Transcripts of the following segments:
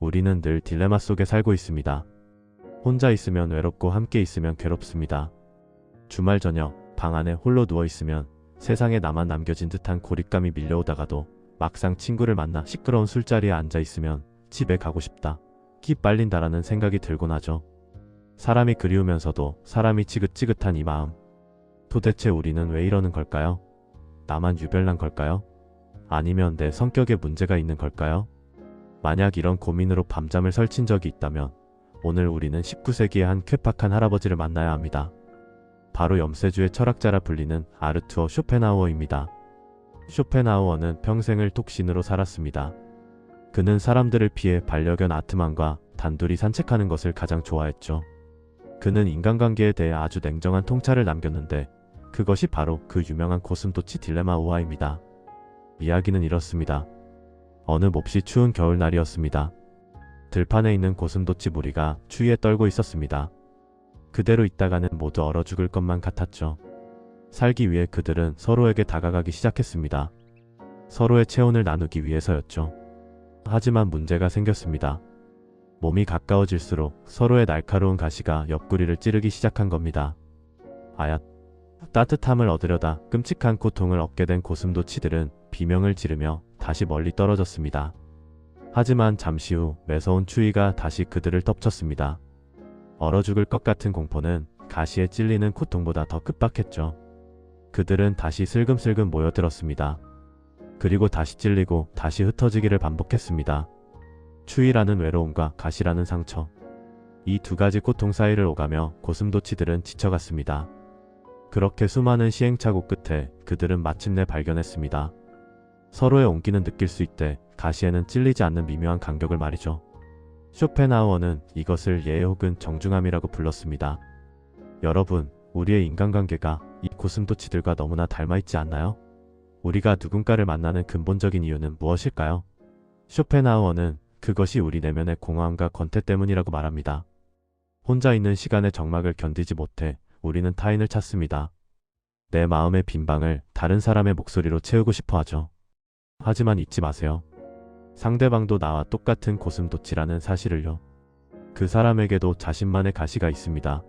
우리는 늘 딜레마 속에 살고 있습니다. 혼자 있으면 외롭고 함께 있으면 괴롭습니다. 주말 저녁 방 안에 홀로 누워 있으면 세상에 나만 남겨진 듯한 고립감이 밀려오다가도 막상 친구를 만나 시끄러운 술자리에 앉아 있으면 집에 가고 싶다, 기 빨린다라는 생각이 들곤 하죠. 사람이 그리우면서도 사람이 지긋지긋한 이 마음. 도대체 우리는 왜 이러는 걸까요? 나만 유별난 걸까요? 아니면 내 성격에 문제가 있는 걸까요? 만약 이런 고민으로 밤잠을 설친 적이 있다면 오늘 우리는 19세기의 한 쾌팍한 할아버지를 만나야 합니다. 바로 염세주의 철학자라 불리는 아르투어 쇼펜하우어입니다. 쇼펜하우어는 평생을 독신으로 살았습니다. 그는 사람들을 피해 반려견 아트만과 단둘이 산책하는 것을 가장 좋아했죠. 그는 인간관계에 대해 아주 냉정한 통찰을 남겼는데 그것이 바로 그 유명한 고슴도치 딜레마 우화입니다. 이야기는 이렇습니다. 어느 몹시 추운 겨울날이었습니다. 들판에 있는 고슴도치 무리가 추위에 떨고 있었습니다. 그대로 있다가는 모두 얼어 죽을 것만 같았죠. 살기 위해 그들은 서로에게 다가가기 시작했습니다. 서로의 체온을 나누기 위해서였죠. 하지만 문제가 생겼습니다. 몸이 가까워질수록 서로의 날카로운 가시가 옆구리를 찌르기 시작한 겁니다. 아야, 따뜻함을 얻으려다 끔찍한 고통을 얻게 된 고슴도치들은 비명을 지르며 다시 멀리 떨어졌습니다. 하지만 잠시 후 매서운 추위가 다시 그들을 덮쳤습니다. 얼어 죽을 것 같은 공포는 가시에 찔리는 고통보다 더 급박했죠. 그들은 다시 슬금슬금 모여들었습니다. 그리고 다시 찔리고 다시 흩어지기를 반복했습니다. 추위라는 외로움과 가시라는 상처. 이 두 가지 고통 사이를 오가며 고슴도치들은 지쳐갔습니다. 그렇게 수많은 시행착오 끝에 그들은 마침내 발견했습니다. 서로의 온기는 느낄 수 있되 가시에는 찔리지 않는 미묘한 간격을 말이죠. 쇼펜하우어는 이것을 예의 혹은 정중함이라고 불렀습니다. 여러분, 우리의 인간관계가 이 고슴도치들과 너무나 닮아있지 않나요? 우리가 누군가를 만나는 근본적인 이유는 무엇일까요? 쇼펜하우어는 그것이 우리 내면의 공허함과 권태 때문이라고 말합니다. 혼자 있는 시간의 적막을 견디지 못해 우리는 타인을 찾습니다. 내 마음의 빈방을 다른 사람의 목소리로 채우고 싶어 하죠. 하지만 잊지 마세요. 상대방도 나와 똑같은 고슴도치라는 사실을요. 그 사람에게도 자신만의 가시가 있습니다.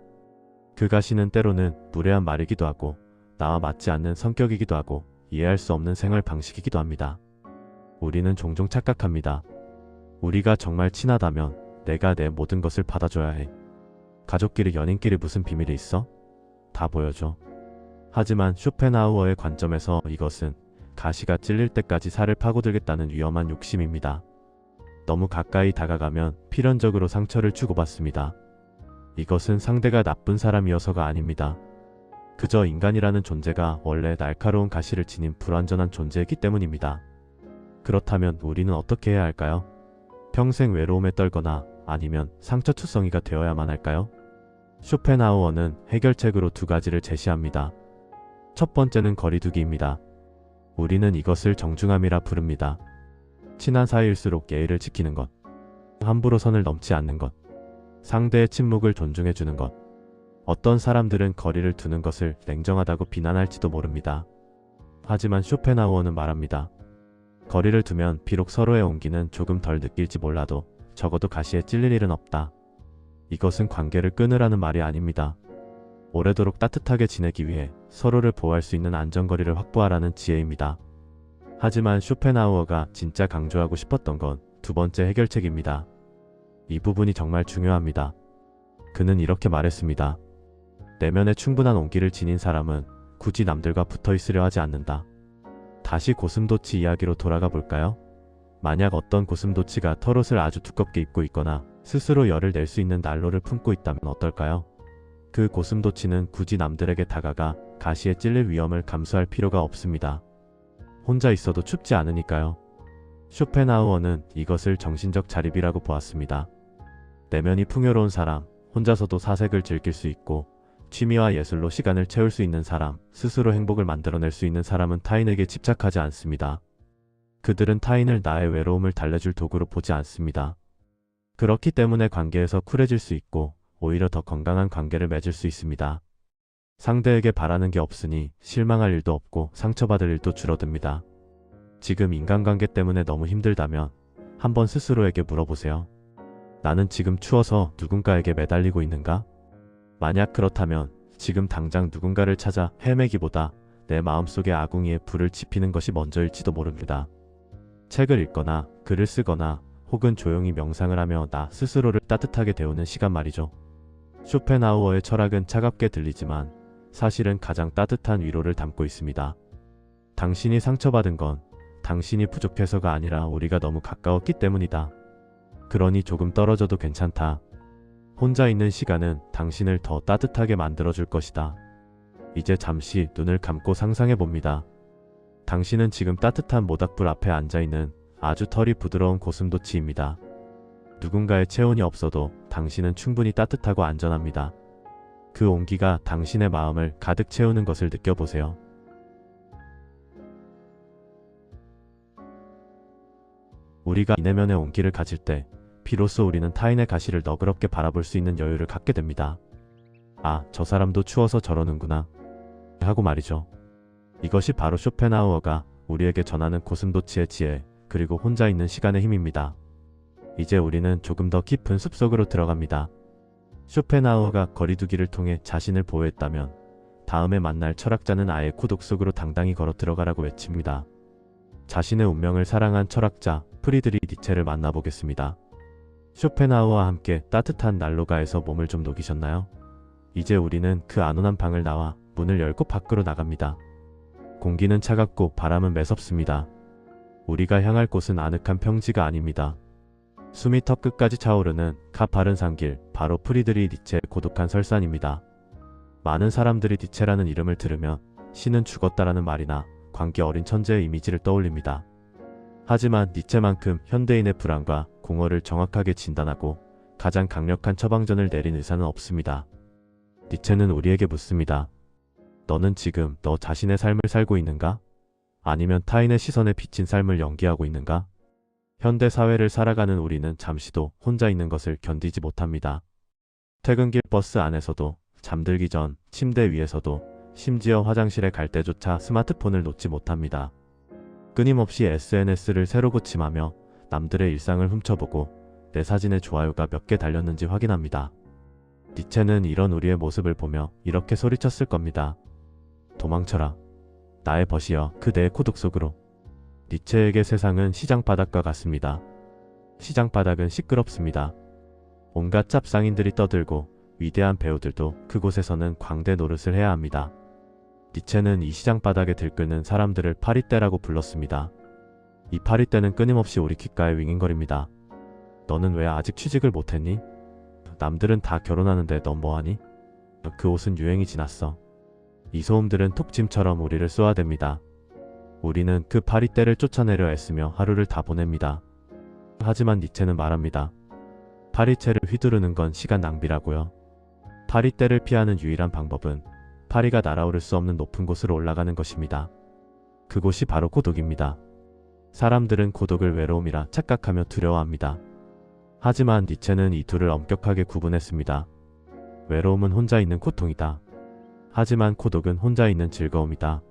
그 가시는 때로는 무례한 말이기도 하고 나와 맞지 않는 성격이기도 하고 이해할 수 없는 생활 방식이기도 합니다. 우리는 종종 착각합니다. 우리가 정말 친하다면 내가 내 모든 것을 받아줘야 해. 가족끼리 연인끼리 무슨 비밀이 있어? 다 보여줘. 하지만 쇼펜하우어의 관점에서 이것은 가시가 찔릴 때까지 살을 파고들겠다는 위험한 욕심입니다. 너무 가까이 다가가면 필연적으로 상처를 주고받습니다. 이것은 상대가 나쁜 사람이어서가 아닙니다. 그저 인간이라는 존재가 원래 날카로운 가시를 지닌 불완전한 존재이기 때문입니다. 그렇다면 우리는 어떻게 해야 할까요? 평생 외로움에 떨거나 아니면 상처투성이가 되어야만 할까요? 쇼펜하우어는 해결책으로 두 가지를 제시합니다. 첫 번째는 거리두기입니다. 우리는 이것을 정중함이라 부릅니다. 친한 사이일수록 예의를 지키는 것, 함부로 선을 넘지 않는 것, 상대의 침묵을 존중해주는 것. 어떤 사람들은 거리를 두는 것을 냉정하다고 비난할지도 모릅니다. 하지만 쇼펜하우어는 말합니다. 거리를 두면 비록 서로의 온기는 조금 덜 느낄지 몰라도 적어도 가시에 찔릴 일은 없다. 이것은 관계를 끊으라는 말이 아닙니다. 오래도록 따뜻하게 지내기 위해 서로를 보호할 수 있는 안전거리를 확보하라는 지혜입니다. 하지만 쇼펜하우어가 진짜 강조하고 싶었던 건 두 번째 해결책입니다. 이 부분이 정말 중요합니다. 그는 이렇게 말했습니다. 내면에 충분한 온기를 지닌 사람은 굳이 남들과 붙어 있으려 하지 않는다. 다시 고슴도치 이야기로 돌아가 볼까요? 만약 어떤 고슴도치가 털옷을 아주 두껍게 입고 있거나 스스로 열을 낼 수 있는 난로를 품고 있다면 어떨까요? 그 고슴도치는 굳이 남들에게 다가가 가시에 찔릴 위험을 감수할 필요가 없습니다. 혼자 있어도 춥지 않으니까요. 쇼펜하우어는 이것을 정신적 자립이라고 보았습니다. 내면이 풍요로운 사람, 혼자서도 사색을 즐길 수 있고 취미와 예술로 시간을 채울 수 있는 사람, 스스로 행복을 만들어낼 수 있는 사람은 타인에게 집착하지 않습니다. 그들은 타인을 나의 외로움을 달래줄 도구로 보지 않습니다. 그렇기 때문에 관계에서 쿨해질 수 있고 오히려 더 건강한 관계를 맺을 수 있습니다. 상대에게 바라는 게 없으니 실망할 일도 없고 상처받을 일도 줄어듭니다. 지금 인간관계 때문에 너무 힘들다면 한번 스스로에게 물어보세요. 나는 지금 추워서 누군가에게 매달리고 있는가? 만약 그렇다면 지금 당장 누군가를 찾아 헤매기보다 내 마음속에 아궁이에 불을 지피는 것이 먼저일지도 모릅니다. 책을 읽거나 글을 쓰거나 혹은 조용히 명상을 하며 나 스스로를 따뜻하게 데우는 시간 말이죠. 쇼펜하우어의 철학은 차갑게 들리지만 사실은 가장 따뜻한 위로를 담고 있습니다. 당신이 상처받은 건 당신이 부족해서가 아니라 우리가 너무 가까웠기 때문이다. 그러니 조금 떨어져도 괜찮다. 혼자 있는 시간은 당신을 더 따뜻하게 만들어줄 것이다. 이제 잠시 눈을 감고 상상해 봅니다. 당신은 지금 따뜻한 모닥불 앞에 앉아있는 아주 털이 부드러운 고슴도치입니다. 누군가의 체온이 없어도 당신은 충분히 따뜻하고 안전합니다. 그 온기가 당신의 마음을 가득 채우는 것을 느껴보세요. 우리가 이 내면의 온기를 가질 때 비로소 우리는 타인의 가시를 너그럽게 바라볼 수 있는 여유를 갖게 됩니다. 아, 저 사람도 추워서 저러는구나 하고 말이죠. 이것이 바로 쇼펜하우어가 우리에게 전하는 고슴도치의 지혜, 그리고 혼자 있는 시간의 힘입니다. 이제 우리는 조금 더 깊은 숲속으로 들어갑니다. 쇼펜하우어가 거리두기를 통해 자신을 보호했다면 다음에 만날 철학자는 아예 고독 속으로 당당히 걸어 들어가라고 외칩니다. 자신의 운명을 사랑한 철학자 프리드리히 니체를 만나보겠습니다. 쇼펜하우어와 함께 따뜻한 난로가에서 몸을 좀 녹이셨나요? 이제 우리는 그 안온한 방을 나와 문을 열고 밖으로 나갑니다. 공기는 차갑고 바람은 매섭습니다. 우리가 향할 곳은 아늑한 평지가 아닙니다. 숨이 턱끝까지 차오르는 가파른 산길, 바로 프리드리히 니체의 고독한 설산입니다. 많은 사람들이 니체라는 이름을 들으면 신은 죽었다라는 말이나 광기 어린 천재의 이미지를 떠올립니다. 하지만 니체만큼 현대인의 불안과 공허를 정확하게 진단하고 가장 강력한 처방전을 내린 의사는 없습니다. 니체는 우리에게 묻습니다. 너는 지금 너 자신의 삶을 살고 있는가? 아니면 타인의 시선에 비친 삶을 연기하고 있는가? 현대 사회를 살아가는 우리는 잠시도 혼자 있는 것을 견디지 못합니다. 퇴근길 버스 안에서도, 잠들기 전 침대 위에서도, 심지어 화장실에 갈 때조차 스마트폰을 놓지 못합니다. 끊임없이 SNS를 새로 고침하며 남들의 일상을 훔쳐보고 내 사진에 좋아요가 몇 개 달렸는지 확인합니다. 니체는 이런 우리의 모습을 보며 이렇게 소리쳤을 겁니다. 도망쳐라. 나의 벗이여 그대의 고독 속으로. 니체에게 세상은 시장 바닥과 같습니다. 시장 바닥은 시끄럽습니다. 온갖 짭상인들이 떠들고 위대한 배우들도 그곳에서는 광대 노릇을 해야 합니다. 니체는 이 시장 바닥에 들끓는 사람들을 파리떼라고 불렀습니다. 이 파리떼는 끊임없이 우리 귓가에 윙윙거립니다. 너는 왜 아직 취직을 못했니? 남들은 다 결혼하는데 넌 뭐하니? 그 옷은 유행이 지났어. 이 소음들은 톡짐처럼 우리를 쏘아댑니다. 우리는 그 파리떼를 쫓아내려 애쓰며 하루를 다 보냅니다. 하지만 니체는 말합니다. 파리채를 휘두르는 건 시간 낭비라고요. 파리떼를 피하는 유일한 방법은 파리가 날아오를 수 없는 높은 곳으로 올라가는 것입니다. 그곳이 바로 고독입니다. 사람들은 고독을 외로움이라 착각하며 두려워합니다. 하지만 니체는 이 둘을 엄격하게 구분했습니다. 외로움은 혼자 있는 고통이다. 하지만 고독은 혼자 있는 즐거움이다.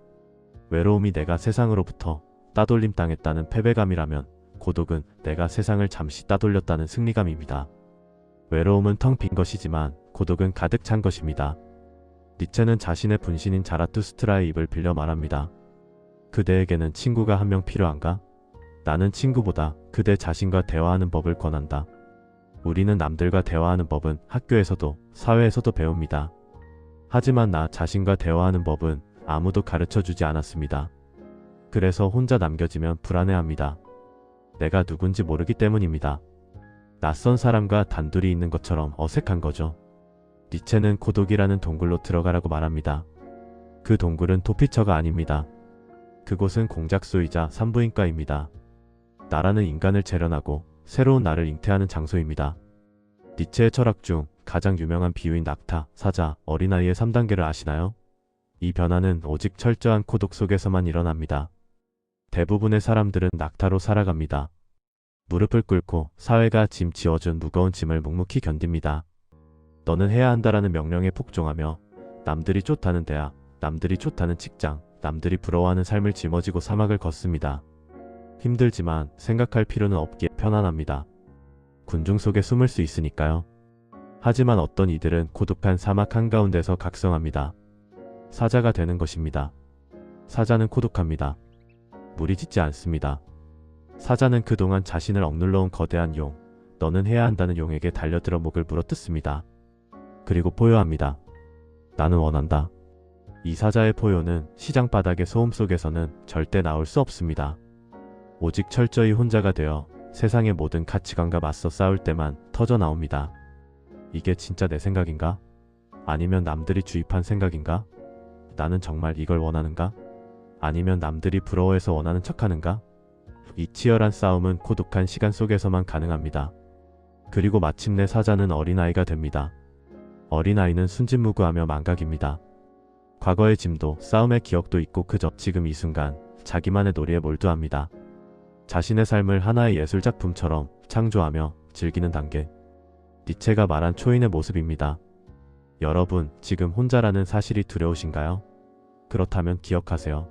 외로움이 내가 세상으로부터 따돌림 당했다는 패배감이라면 고독은 내가 세상을 잠시 따돌렸다는 승리감입니다. 외로움은 텅 빈 것이지만 고독은 가득 찬 것입니다. 니체는 자신의 분신인 자라투스트라의 입을 빌려 말합니다. 그대에게는 친구가 한 명 필요한가? 나는 친구보다 그대 자신과 대화하는 법을 권한다. 우리는 남들과 대화하는 법은 학교에서도 사회에서도 배웁니다. 하지만 나 자신과 대화하는 법은 아무도 가르쳐주지 않았습니다. 그래서 혼자 남겨지면 불안해합니다. 내가 누군지 모르기 때문입니다. 낯선 사람과 단둘이 있는 것처럼 어색한 거죠. 니체는 고독이라는 동굴로 들어가라고 말합니다. 그 동굴은 도피처가 아닙니다. 그곳은 공작소이자 산부인과입니다. 나라는 인간을 재련하고 새로운 나를 잉태하는 장소입니다. 니체의 철학 중 가장 유명한 비유인 낙타, 사자, 어린아이의 3단계를 아시나요? 이 변화는 오직 철저한 고독 속에서만 일어납니다. 대부분의 사람들은 낙타로 살아갑니다. 무릎을 꿇고 사회가 짐 지어준 무거운 짐을 묵묵히 견딥니다. 너는 해야 한다라는 명령에 복종하며 남들이 좋다는 대학, 남들이 좋다는 직장, 남들이 부러워하는 삶을 짊어지고 사막을 걷습니다. 힘들지만 생각할 필요는 없기에 편안합니다. 군중 속에 숨을 수 있으니까요. 하지만 어떤 이들은 고독한 사막 한가운데서 각성합니다. 사자가 되는 것입니다. 사자는 고독합니다. 무리짓지 않습니다. 사자는 그동안 자신을 억눌러온 거대한 용, 너는 해야 한다는 용에게 달려들어 목을 물어뜯습니다. 그리고 포효합니다. 나는 원한다. 이 사자의 포효는 시장 바닥의 소음 속에서는 절대 나올 수 없습니다. 오직 철저히 혼자가 되어 세상의 모든 가치관과 맞서 싸울 때만 터져 나옵니다. 이게 진짜 내 생각인가? 아니면 남들이 주입한 생각인가? 나는 정말 이걸 원하는가? 아니면 남들이 부러워해서 원하는 척하는가? 이 치열한 싸움은 고독한 시간 속에서만 가능합니다. 그리고 마침내 사자는 어린아이가 됩니다. 어린아이는 순진무구하며 망각입니다. 과거의 짐도 싸움의 기억도 있고 그저 지금 이 순간 자기만의 놀이에 몰두합니다. 자신의 삶을 하나의 예술작품처럼 창조하며 즐기는 단계. 니체가 말한 초인의 모습입니다. 여러분, 지금 혼자라는 사실이 두려우신가요? 그렇다면 기억하세요.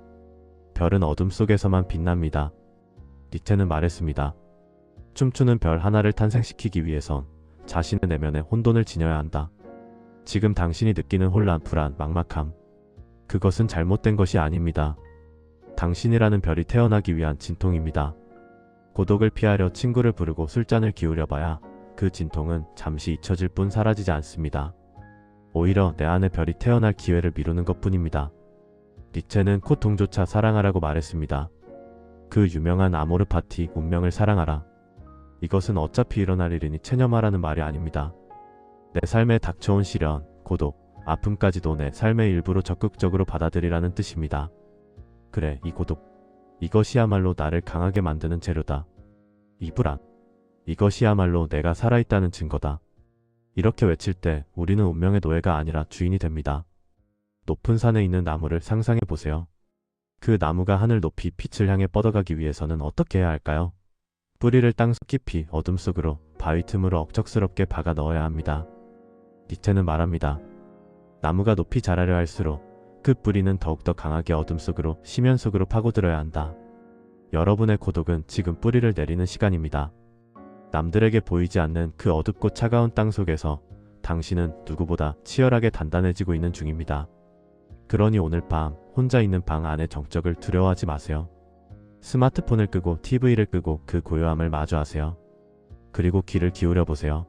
별은 어둠 속에서만 빛납니다. 니체는 말했습니다. 춤추는 별 하나를 탄생시키기 위해선 자신의 내면에 혼돈을 지녀야 한다. 지금 당신이 느끼는 혼란, 불안, 막막함. 그것은 잘못된 것이 아닙니다. 당신이라는 별이 태어나기 위한 진통입니다. 고독을 피하려 친구를 부르고 술잔을 기울여 봐야 그 진통은 잠시 잊혀질 뿐 사라지지 않습니다. 오히려 내 안에 별이 태어날 기회를 미루는 것뿐입니다. 니체는 고통조차 사랑하라고 말했습니다. 그 유명한 아모르 파티, 운명을 사랑하라. 이것은 어차피 일어날 일이니 체념하라는 말이 아닙니다. 내 삶에 닥쳐온 시련, 고독, 아픔까지도 내 삶의 일부로 적극적으로 받아들이라는 뜻입니다. 그래, 이 고독. 이것이야말로 나를 강하게 만드는 재료다. 이 불안. 이것이야말로 내가 살아있다는 증거다. 이렇게 외칠 때 우리는 운명의 노예가 아니라 주인이 됩니다. 높은 산에 있는 나무를 상상해 보세요. 그 나무가 하늘 높이 빛을 향해 뻗어가기 위해서는 어떻게 해야 할까요? 뿌리를 땅속 깊이 어둠 속으로 바위 틈으로 억척스럽게 박아 넣어야 합니다. 니체는 말합니다. 나무가 높이 자라려 할수록 그 뿌리는 더욱더 강하게 어둠 속으로, 심연 속으로 파고들어야 한다. 여러분의 고독은 지금 뿌리를 내리는 시간입니다. 남들에게 보이지 않는 그 어둡고 차가운 땅 속에서 당신은 누구보다 치열하게 단단해지고 있는 중입니다. 그러니 오늘 밤 혼자 있는 방 안의 정적을 두려워하지 마세요. 스마트폰을 끄고 TV를 끄고 그 고요함을 마주하세요. 그리고 귀를 기울여 보세요.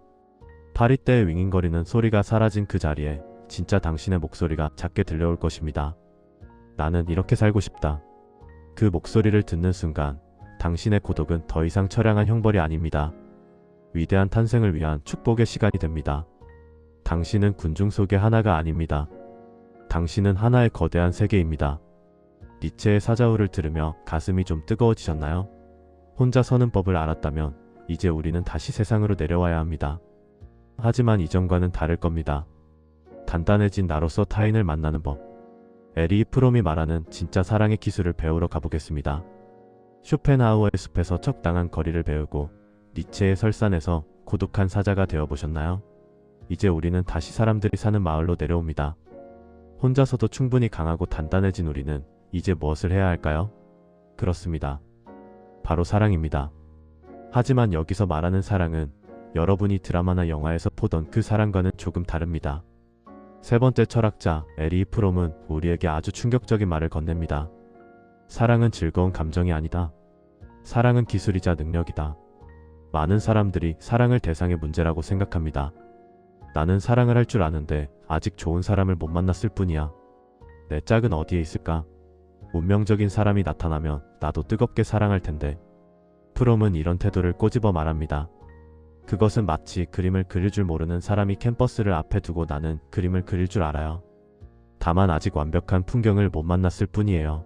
파리떼의 윙윙거리는 소리가 사라진 그 자리에 진짜 당신의 목소리가 작게 들려올 것입니다. 나는 이렇게 살고 싶다. 그 목소리를 듣는 순간 당신의 고독은 더 이상 처량한 형벌이 아닙니다. 위대한 탄생을 위한 축복의 시간이 됩니다. 당신은 군중 속의 하나가 아닙니다. 당신은 하나의 거대한 세계입니다. 니체의 사자후를 들으며 가슴이 좀 뜨거워지셨나요? 혼자 서는 법을 알았다면 이제 우리는 다시 세상으로 내려와야 합니다. 하지만 이전과는 다를 겁니다. 단단해진 나로서 타인을 만나는 법. 에리 프롬이 말하는 진짜 사랑의 기술을 배우러 가보겠습니다. 쇼펜하우어의 숲에서 적당한 거리를 배우고 니체의 설산에서 고독한 사자가 되어보셨나요? 이제 우리는 다시 사람들이 사는 마을로 내려옵니다. 혼자서도 충분히 강하고 단단해진 우리는 이제 무엇을 해야 할까요? 그렇습니다. 바로 사랑입니다. 하지만 여기서 말하는 사랑은 여러분이 드라마나 영화에서 보던 그 사랑과는 조금 다릅니다. 세 번째 철학자 에리 프롬은 우리에게 아주 충격적인 말을 건넵니다. 사랑은 즐거운 감정이 아니다. 사랑은 기술이자 능력이다. 많은 사람들이 사랑을 대상의 문제라고 생각합니다. 나는 사랑을 할 줄 아는데 아직 좋은 사람을 못 만났을 뿐이야. 내 짝은 어디에 있을까? 운명적인 사람이 나타나면 나도 뜨겁게 사랑할 텐데. 프롬은 이런 태도를 꼬집어 말합니다. 그것은 마치 그림을 그릴 줄 모르는 사람이 캔버스를 앞에 두고 나는 그림을 그릴 줄 알아요. 다만 아직 완벽한 풍경을 못 만났을 뿐이에요.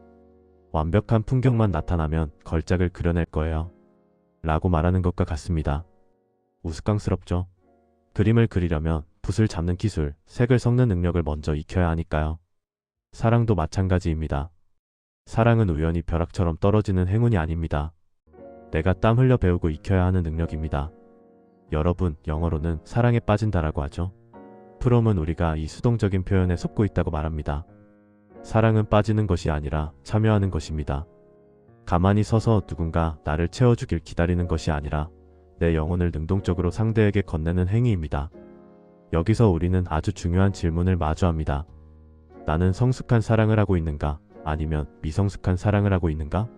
완벽한 풍경만 나타나면 걸작을 그려낼 거예요. 라고 말하는 것과 같습니다. 우스꽝스럽죠? 그림을 그리려면 붓을 잡는 기술, 색을 섞는 능력을 먼저 익혀야 하니까요. 사랑도 마찬가지입니다. 사랑은 우연히 벼락처럼 떨어지는 행운이 아닙니다. 내가 땀 흘려 배우고 익혀야 하는 능력입니다. 여러분, 영어로는 사랑에 빠진다라고 하죠. 프롬은 우리가 이 수동적인 표현에 속고 있다고 말합니다. 사랑은 빠지는 것이 아니라 참여하는 것입니다. 가만히 서서 누군가 나를 채워주길 기다리는 것이 아니라 내 영혼을 능동적으로 상대에게 건네는 행위입니다. 여기서 우리는 아주 중요한 질문을 마주합니다. 나는 성숙한 사랑을 하고 있는가? 아니면 미성숙한 사랑을 하고 있는가?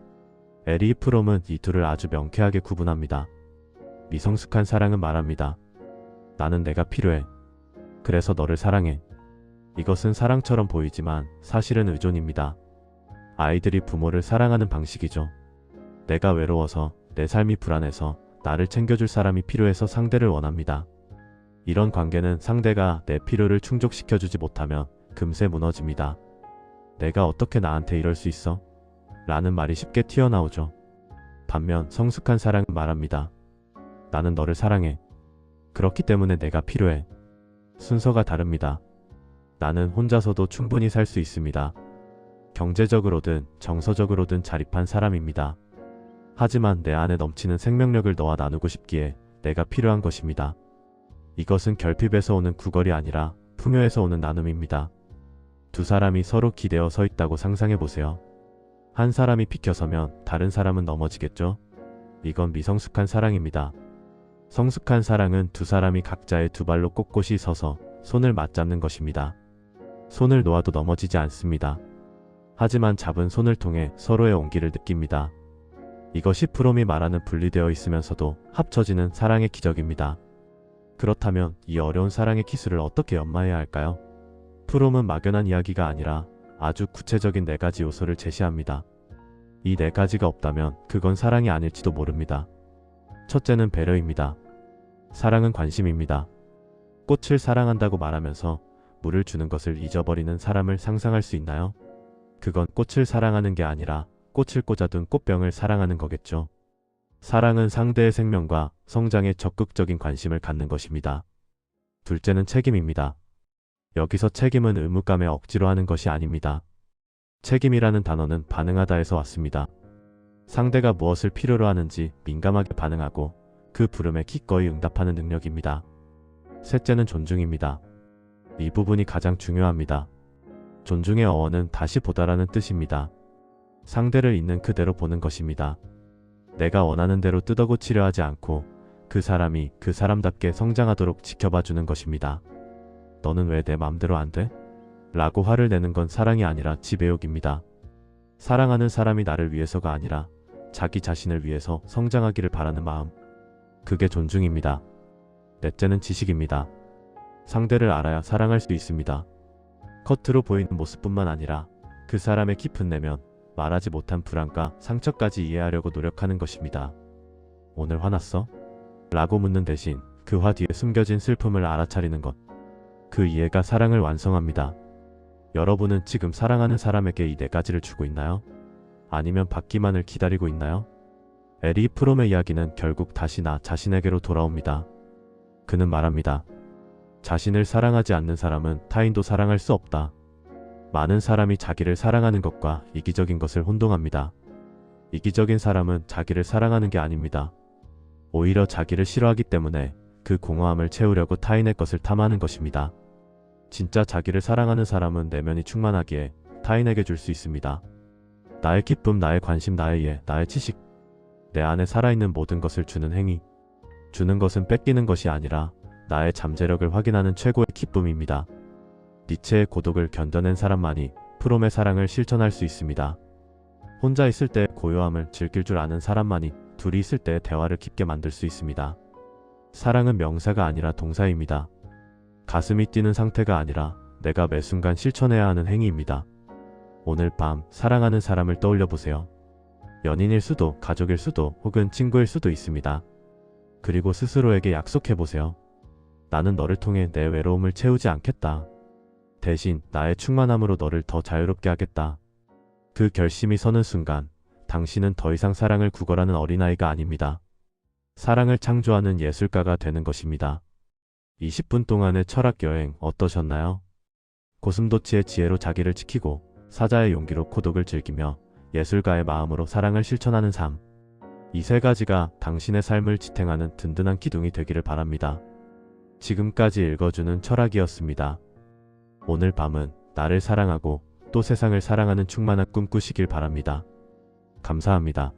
에리 프롬은 이 둘을 아주 명쾌하게 구분합니다. 미성숙한 사랑은 말합니다. 나는 내가 필요해. 그래서 너를 사랑해. 이것은 사랑처럼 보이지만 사실은 의존입니다. 아이들이 부모를 사랑하는 방식이죠. 내가 외로워서, 내 삶이 불안해서, 나를 챙겨줄 사람이 필요해서 상대를 원합니다. 이런 관계는 상대가 내 필요를 충족시켜주지 못하면 금세 무너집니다. 내가 어떻게 나한테 이럴 수 있어? 라는 말이 쉽게 튀어나오죠. 반면 성숙한 사랑은 말합니다. 나는 너를 사랑해. 그렇기 때문에 내가 필요해. 순서가 다릅니다. 나는 혼자서도 충분히 살 수 있습니다. 경제적으로든 정서적으로든 자립한 사람입니다. 하지만 내 안에 넘치는 생명력을 너와 나누고 싶기에 내가 필요한 것입니다. 이것은 결핍에서 오는 구걸이 아니라 풍요에서 오는 나눔입니다. 두 사람이 서로 기대어 서 있다고 상상해 보세요. 한 사람이 비켜서면 다른 사람은 넘어지겠죠? 이건 미성숙한 사랑입니다. 성숙한 사랑은 두 사람이 각자의 두 발로 꼿꼿이 서서 손을 맞잡는 것입니다. 손을 놓아도 넘어지지 않습니다. 하지만 잡은 손을 통해 서로의 온기를 느낍니다. 이것이 프롬이 말하는 분리되어 있으면서도 합쳐지는 사랑의 기적입니다. 그렇다면 이 어려운 사랑의 기술을 어떻게 연마해야 할까요? 프롬은 막연한 이야기가 아니라 아주 구체적인 4가지 요소를 제시합니다. 이 4가지가 없다면 그건 사랑이 아닐지도 모릅니다. 첫째는 배려입니다. 사랑은 관심입니다. 꽃을 사랑한다고 말하면서 물을 주는 것을 잊어버리는 사람을 상상할 수 있나요? 그건 꽃을 사랑하는 게 아니라 꽃을 꽂아둔 꽃병을 사랑하는 거겠죠. 사랑은 상대의 생명과 성장에 적극적인 관심을 갖는 것입니다. 둘째는 책임입니다. 여기서 책임은 의무감에 억지로 하는 것이 아닙니다. 책임이라는 단어는 반응하다에서 왔습니다. 상대가 무엇을 필요로 하는지 민감하게 반응하고 그 부름에 기꺼이 응답하는 능력입니다. 셋째는 존중입니다. 이 부분이 가장 중요합니다. 존중의 어원은 다시 보다라는 뜻입니다. 상대를 있는 그대로 보는 것입니다. 내가 원하는 대로 뜯어고치려 하지 않고 그 사람이 그 사람답게 성장하도록 지켜봐 주는 것입니다. 너는 왜 내 맘대로 안 돼? 라고 화를 내는 건 사랑이 아니라 지배욕입니다. 사랑하는 사람이 나를 위해서가 아니라 자기 자신을 위해서 성장하기를 바라는 마음. 그게 존중입니다. 넷째는 지식입니다. 상대를 알아야 사랑할 수 있습니다. 겉으로 보이는 모습뿐만 아니라 그 사람의 깊은 내면, 말하지 못한 불안과 상처까지 이해하려고 노력하는 것입니다. 오늘 화났어? 라고 묻는 대신 그 화 뒤에 숨겨진 슬픔을 알아차리는 것. 그 이해가 사랑을 완성합니다. 여러분은 지금 사랑하는 사람에게 이 4가지를 주고 있나요? 아니면 받기만을 기다리고 있나요? 에리 프롬의 이야기는 결국 다시 나 자신에게로 돌아옵니다. 그는 말합니다. 자신을 사랑하지 않는 사람은 타인도 사랑할 수 없다. 많은 사람이 자기를 사랑하는 것과 이기적인 것을 혼동합니다. 이기적인 사람은 자기를 사랑하는 게 아닙니다. 오히려 자기를 싫어하기 때문에 그 공허함을 채우려고 타인의 것을 탐하는 것입니다. 진짜 자기를 사랑하는 사람은 내면이 충만하기에 타인에게 줄 수 있습니다. 나의 기쁨, 나의 관심, 나의 이해, 나의 지식, 내 안에 살아있는 모든 것을 주는 행위. 주는 것은 뺏기는 것이 아니라 나의 잠재력을 확인하는 최고의 기쁨입니다. 니체의 고독을 견뎌낸 사람만이 프롬의 사랑을 실천할 수 있습니다. 혼자 있을 때 고요함을 즐길 줄 아는 사람만이 둘이 있을 때 대화를 깊게 만들 수 있습니다. 사랑은 명사가 아니라 동사입니다. 가슴이 뛰는 상태가 아니라 내가 매 순간 실천해야 하는 행위입니다. 오늘 밤 사랑하는 사람을 떠올려 보세요. 연인일 수도, 가족일 수도, 혹은 친구일 수도 있습니다. 그리고 스스로에게 약속해 보세요. 나는 너를 통해 내 외로움을 채우지 않겠다. 대신 나의 충만함으로 너를 더 자유롭게 하겠다. 그 결심이 서는 순간 당신은 더 이상 사랑을 구걸하는 어린아이가 아닙니다. 사랑을 창조하는 예술가가 되는 것입니다. 20분 동안의 철학 여행 어떠셨나요? 고슴도치의 지혜로 자기를 지키고 사자의 용기로 고독을 즐기며 예술가의 마음으로 사랑을 실천하는 삶. 이 3가지가 당신의 삶을 지탱하는 든든한 기둥이 되기를 바랍니다. 지금까지 읽어주는 철학이었습니다. 오늘 밤은 나를 사랑하고 또 세상을 사랑하는 충만한 꿈 꾸시길 바랍니다. 감사합니다.